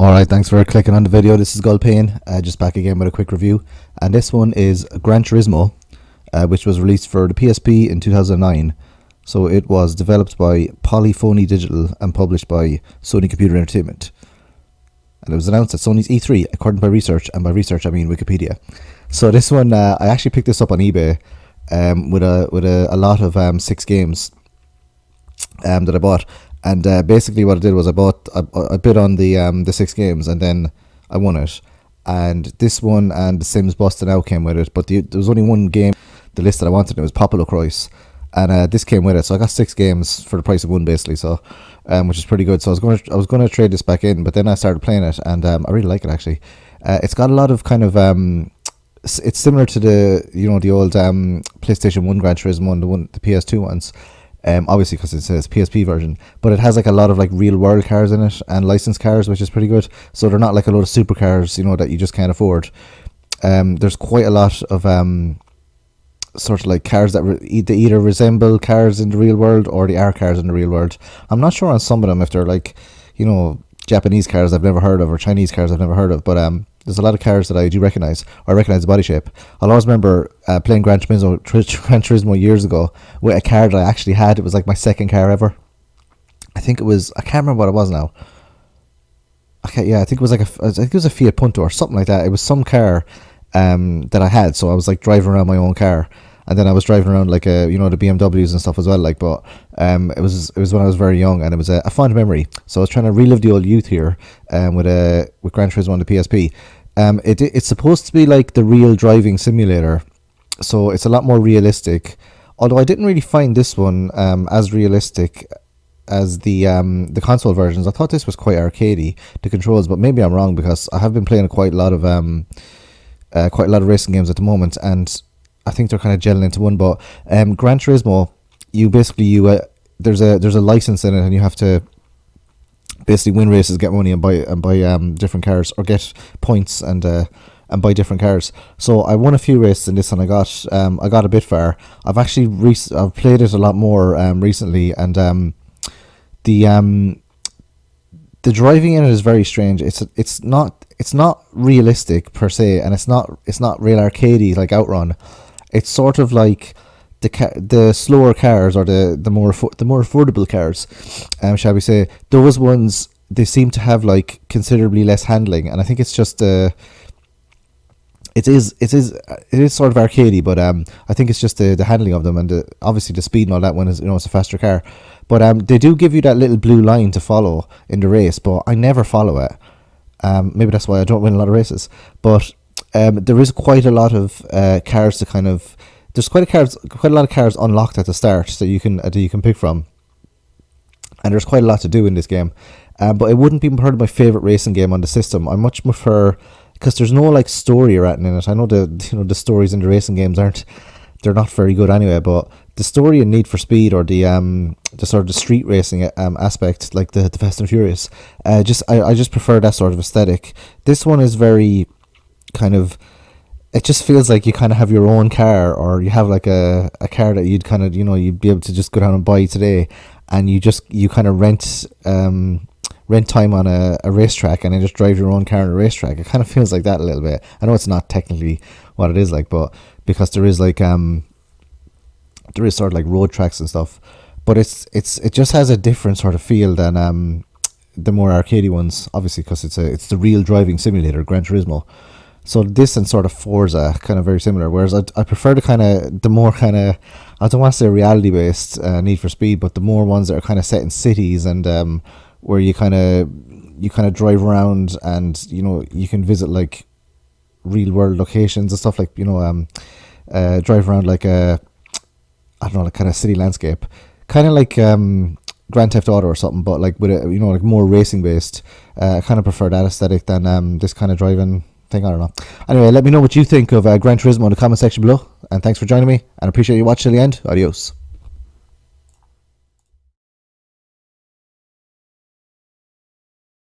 Alright, thanks for clicking on the video. This is Gulpain, just back again with a quick review. And this one is Gran Turismo, which was released for the PSP in 2009. So it was developed by Polyphony Digital and published by Sony Computer Entertainment. And it was announced at Sony's E3, according to my research, and by research I mean Wikipedia. So this one, I actually picked this up on eBay with a lot of 6 games that I bought. And basically what I did was I bid on the 6 games, and then I won it. And this one and The Sims Bustin' Out came with it, but there was only one game, the list that I wanted, it was Popolo Croix. And this came with it, so I got 6 games for the price of one, basically. So, which is pretty good. So I was gonna trade this back in, but then I started playing it, and I really like it actually. It's got a lot of kind of it's similar to the old PlayStation 1 Gran Turismo and the PS2 ones. Obviously because it says PSP version, but it has like a lot of like real world cars in it and licensed cars, which is pretty good. So they're not like a load of supercars, that you just can't afford. There's quite a lot of sort of like cars that they either resemble cars in the real world or they are cars in the real world. I'm not sure on some of them if they're like Japanese cars I've never heard of or Chinese cars I've never heard of, but there's a lot of cars that I do recognize, or I recognize the body shape. I'll always remember playing Gran Turismo years ago with a car that I actually had. It was like my second car ever. I can't remember what it was now. Okay, yeah, I think it was a Fiat Punto or something like that. It was some car that I had, so I was like driving around my own car. And then I was driving around like the BMWs and stuff as well. Like, but it was when I was very young, and it was a fond memory. So I was trying to relive the old youth here, with Gran Turismo on the PSP. It's supposed to be like the real driving simulator, so it's a lot more realistic. Although I didn't really find this one as realistic as the console versions. I thought this was quite arcadey, the controls, but maybe I'm wrong because I have been playing quite a lot of racing games at the moment, and I think they're kind of gelling into one. But Gran Turismo, there's a license in it, and you have to basically win races, get money, and buy different cars, or get points and buy different cars. So I won a few races in this, and I got a bit far. I've played it a lot more recently, and the driving in it is very strange. It's not realistic per se, and it's not real arcadey like Outrun. It's sort of like the slower cars, or the more affordable cars, shall we say. Those ones, they seem to have like considerably less handling, and I think it's just it is sort of arcadey, but I think it's just the handling of them, and obviously the speed and all that one is, it's a faster car. But they do give you that little blue line to follow in the race, but I never follow it. Maybe that's why I don't win a lot of races. But there is quite a lot of cars to kind of. There's quite a lot of cars unlocked at the start that you can pick from, and there's quite a lot to do in this game. But it wouldn't be part of my favorite racing game on the system. I much prefer, because there's no like story or anything in it. I know the stories in the racing games they're not very good anyway. But the story in Need for Speed, or the sort of the street racing aspect, like the Fast and Furious, I just prefer that sort of aesthetic. This one is very kind of. It just feels like you kind of have your own car, or you have like a car that you'd kind of you'd be able to just go down and buy today, and you kind of rent time on a racetrack, and then just drive your own car on a racetrack. It kind of feels like that a little bit. I know it's not technically what it is like, but because there is like there is sort of like road tracks and stuff, but it just has a different sort of feel than the more arcadey ones, obviously, because it's the real driving simulator, Gran Turismo. So this and sort of Forza kind of very similar, whereas I prefer the more kind of, I don't want to say reality based Need for Speed, but the more ones that are kind of set in cities, and where you kind of drive around, and you can visit like real world locations and stuff, like drive around like I don't know, like kind of city landscape, kind of like Grand Theft Auto or something, but like with like more racing based. I kind of prefer that aesthetic than this kind of driving thing. I don't know. Anyway, let me know what you think of Gran Turismo in the comment section below, and thanks for joining me, and I appreciate you watching till the end. Adios.